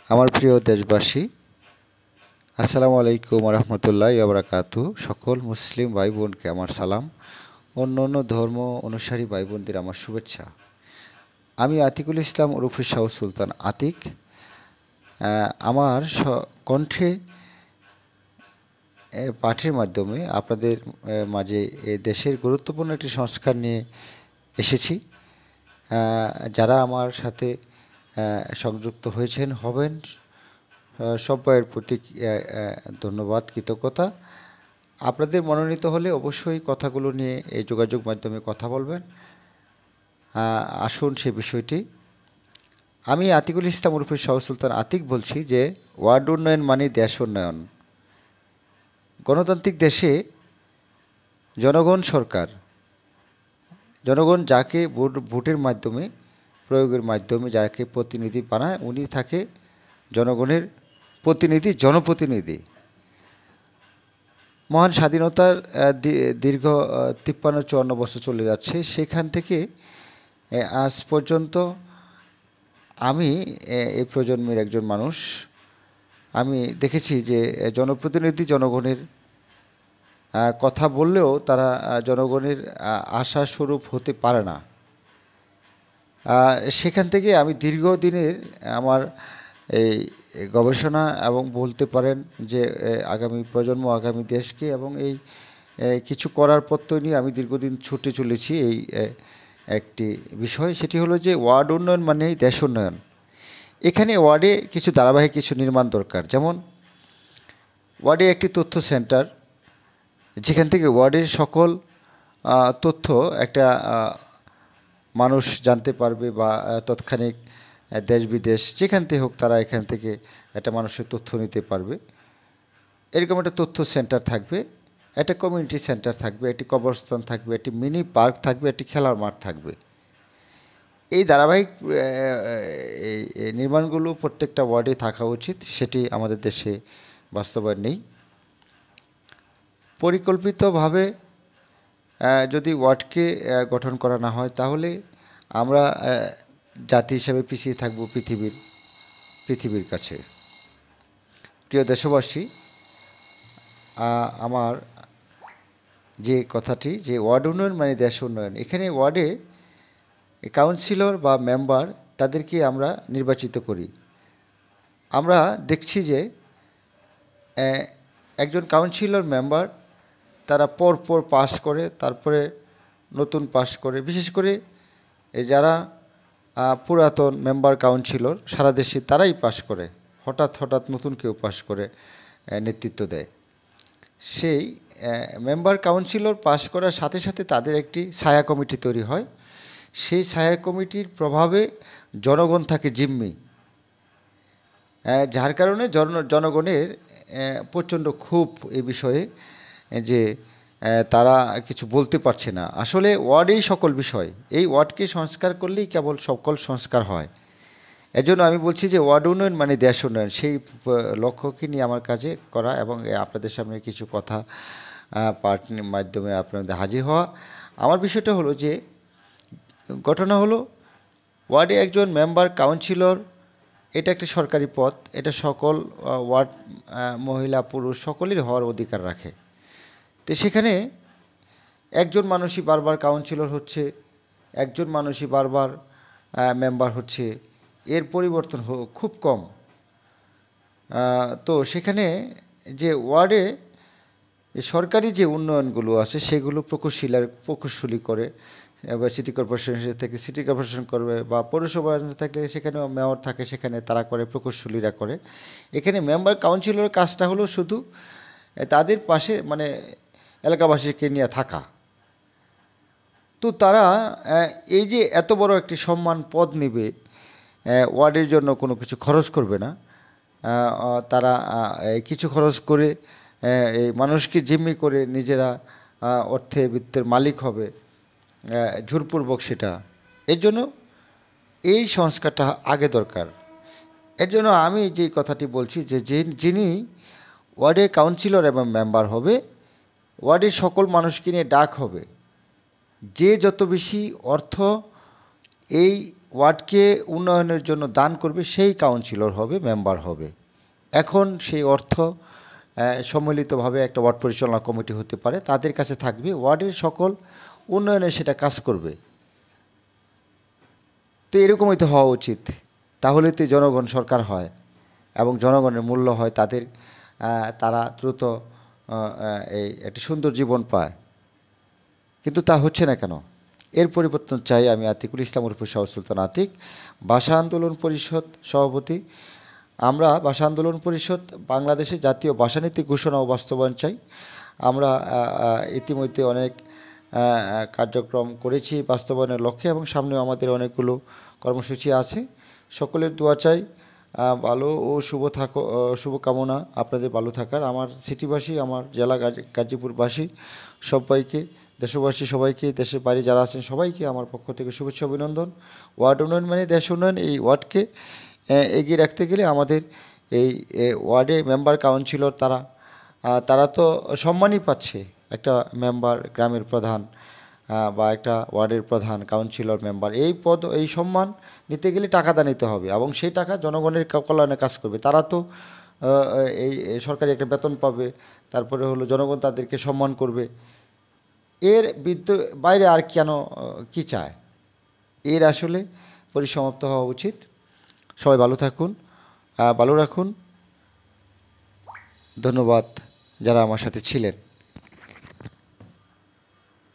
আমার প্রিয় দেশবাসী, আসসালামু আলাইকুম রহমতুল্লাহ বারাকাতু। সকল মুসলিম ভাই বোনকে আমার সালাম। অন্য অন্য ধর্ম অনুসারী ভাই বোনদের আমার শুভেচ্ছা। আমি আতিকুল ইসলাম ওরফে শাহ সুলতান আতিক। আমার কণ্ঠে পাঠের মাধ্যমে আপনাদের মাঝে দেশের গুরুত্বপূর্ণ একটি সংস্কার নিয়ে এসেছি। যারা আমার সাথে সংযুক্ত হয়েছেন হবেন, সবাইয়ের প্রতি ধন্যবাদ, কৃতজ্ঞতা। আপনাদের মনোনীত হলে অবশ্যই কথাগুলো নিয়ে এই যোগাযোগ মাধ্যমে কথা বলবেন। আসুন সে বিষয়টি। আমি আতিকুল ইসলাম ওরফে শাহ সুলতান আতিক বলছি যে ওয়ার্ড উন্নয়ন মানে দেশ উন্নয়ন। গণতান্ত্রিক দেশে জনগণ সরকার, জনগণ যাকে ভোটের মাধ্যমে প্রয়োগের মাধ্যমে যাকে প্রতিনিধি বানায় উনি থাকে জনগণের প্রতিনিধি, জনপ্রতিনিধি। মহান স্বাধীনতার দীর্ঘ 53-54 বছর চলে যাচ্ছে। সেখান থেকে আজ পর্যন্ত আমি এই প্রজন্মের একজন মানুষ। আমি দেখেছি যে জনপ্রতিনিধি জনগণের কথা বললেও তারা জনগণের আশাস্বরূপ হতে পারে না। সেখান থেকে আমি দীর্ঘদিনের আমার এই গবেষণা এবং বলতে পারেন যে আগামী প্রজন্ম, আগামী দেশকে এবং এই কিছু করার প্রত্যয় নিয়ে আমি দীর্ঘদিন ছুটে চলেছি। এই একটি বিষয়, সেটি হলো যে ওয়ার্ড উন্নয়ন মানেই দেশ উন্নয়ন। এখানে ওয়ার্ডে কিছু ধারাবাহিক কিছু নির্মাণ দরকার। যেমন ওয়ার্ডে একটি তথ্য সেন্টার, যেখান থেকে ওয়ার্ডের সকল তথ্য একটা মানুষ জানতে পারবে, বা তৎক্ষণিক দেশ বিদেশ যেখান থেকে হোক তারা এখান থেকে একটা মানুষের তথ্য নিতে পারবে। এরকম একটা তথ্য সেন্টার থাকবে, একটা কমিউনিটি সেন্টার থাকবে, একটি কবরস্থান থাকবে, একটি মিনি পার্ক থাকবে, একটি খেলার মাঠ থাকবে। এই ধারাবাহিক এই নির্মাণগুলো প্রত্যেকটা ওয়ার্ডে থাকা উচিত। সেটি আমাদের দেশে বাস্তবায়ন নেই। পরিকল্পিতভাবে যদি ওয়ার্ডকে গঠন করা না হয় তাহলে আমরা জাতি হিসাবে পিছিয়ে থাকব পৃথিবীর কাছে। প্রিয় দেশবাসী, আমার যে কথাটি যে ওয়ার্ড উন্নয়ন মানে দেশ উন্নয়ন, এখানে ওয়ার্ডে কাউন্সিলর বা মেম্বার তাদেরকে আমরা নির্বাচিত করি। আমরা দেখছি যে একজন কাউন্সিলর মেম্বার তারা পর পাস করে, তারপরে নতুন পাস করে। বিশেষ করে যারা পুরাতন মেম্বার কাউন্সিলর সারা দেশে তারাই পাস করে, হঠাৎ নতুন কেউ পাস করে নেতৃত্ব দেয়। সেই মেম্বার কাউন্সিলর পাস করার সাথে সাথে তাদের একটি ছায়া কমিটি তৈরি হয়। সেই ছায়া কমিটির প্রভাবে জনগণ থাকে জিম্মি, যার কারণে জনগণের প্রচণ্ড ক্ষোভ এই বিষয়ে যে তারা কিছু বলতে পারছে না। আসলে ওয়ার্ডেই সকল বিষয়। এই ওয়ার্ডকে সংস্কার করলেই কেবল সকল সংস্কার হয়। এজন্য আমি বলছি যে ওয়ার্ড উন্নয়ন মানে দেশ উন্নয়ন। সেই লক্ষ্যকে নিয়ে আমার কাজে করা এবং আপনাদের সামনে কিছু কথা পাঠের মাধ্যমে আপনাদের হাজির হওয়া। আমার বিষয়টা হলো যে ঘটনা হলো ওয়ার্ডে একজন মেম্বার কাউন্সিলর, এটা একটি সরকারি পদ। এটা সকল ওয়ার্ড মহিলা পুরুষ সকলের হওয়ার অধিকার রাখে। তো সেখানে একজন মানুষই বারবার কাউন্সিলর হচ্ছে, একজন মানুষই বারবার মেম্বার হচ্ছে, এর পরিবর্তন খুব কম। তো সেখানে যে ওয়ার্ডে সরকারি যে উন্নয়নগুলো আছে সেগুলো প্রকৌশলী করে, বা সিটি কর্পোরেশন থেকে সিটি কর্পোরেশন করবে, বা পৌরসভা থাকলে সেখানেও মেয়র থাকে, সেখানে তারা করে, প্রকৌশলীরা করে। এখানে মেম্বার কাউন্সিলরের কাজটা হলো শুধু তাদের পাশে মানে এলাকাবাসীকে নিয়ে থাকা। তো তারা এই যে এত বড় একটি সম্মান পদ নেবে, ওয়ার্ডের জন্য কোনো কিছু খরচ করবে না। তারা কিছু খরচ করে এই মানুষকে জিম্মি করে নিজেরা অর্থে বৃত্তের মালিক হবে জোরপূর্বক সেটা। এর জন্য এই সংস্কারটা আগে দরকার। এর জন্য আমি যে কথাটি বলছি যে যিনি ওয়ার্ডে কাউন্সিলর এবং মেম্বার হবে, ওয়ার্ডের সকল মানুষকে নিয়ে ডাক হবে। যে যত বেশি অর্থ এই ওয়ার্ডকে উন্নয়নের জন্য দান করবে সেই কাউন্সিলর হবে, মেম্বার হবে। এখন সেই অর্থ সম্মিলিতভাবে একটা ওয়ার্ড পরিচালনা কমিটি হতে পারে, তাদের কাছে থাকবে, ওয়ার্ডের সকল উন্নয়নে সেটা কাজ করবে। তো এরকমই তো হওয়া উচিত, তাহলে তো জনগণ সরকার হয় এবং জনগণের মূল্য হয় তাদের, তারা দ্রুত এই একটি সুন্দর জীবন পায়। কিন্তু তা হচ্ছে না কেন? এর পরিবর্তন চাই আমি। আতিকুল ইসলাম উর্ফে শাহ সুলতান আতিক, ভাষা আন্দোলন পরিষদ সভাপতি। আমরা ভাষা আন্দোলন পরিষদ বাংলাদেশে জাতীয় ভাষানীতি ঘোষণা ও বাস্তবায়ন চাই। আমরা ইতিমধ্যে অনেক কার্যক্রম করেছি বাস্তবায়নের লক্ষ্যে এবং সামনেও আমাদের অনেকগুলো কর্মসূচি আছে। সকলের দোয়া চাই, ভালো ও শুভকামনা আপনাদের ভালো থাকার। আমার সিটিবাসী, আমার জেলা গাজীপুরবাসী সবাইকে, দেশবাসী সবাইকে, দেশের বাইরে যারা আছেন সবাইকে আমার পক্ষ থেকে শুভেচ্ছা অভিনন্দন। ওয়ার্ড উন্নয়ন মানে দেশ উন্নয়ন। এই ওয়ার্ডকে এগিয়ে রাখতে গেলে আমাদের এই ওয়ার্ডে মেম্বার কাউন্সিলর তারা তো সম্মানই পাচ্ছে। একটা মেম্বার, গ্রামের প্রধান বা একটা ওয়ার্ডের প্রধান, কাউন্সিলর, মেম্বার, এই পদ, এই সম্মান নিতে গেলে টাকাটা নিতে হবে এবং সেই টাকা জনগণের কল্যাণে কাজ করবে। তারা তো এই সরকারি একটা বেতন পাবে, তারপরে হলো জনগণ তাদেরকে সম্মান করবে। এর বাইরে আর কেন কি চায়? এর আসলে পরিসমাপ্ত হওয়া উচিত। সবাই ভালো থাকুন, ভালো রাখুন। ধন্যবাদ যারা আমার সাথে ছিলেন।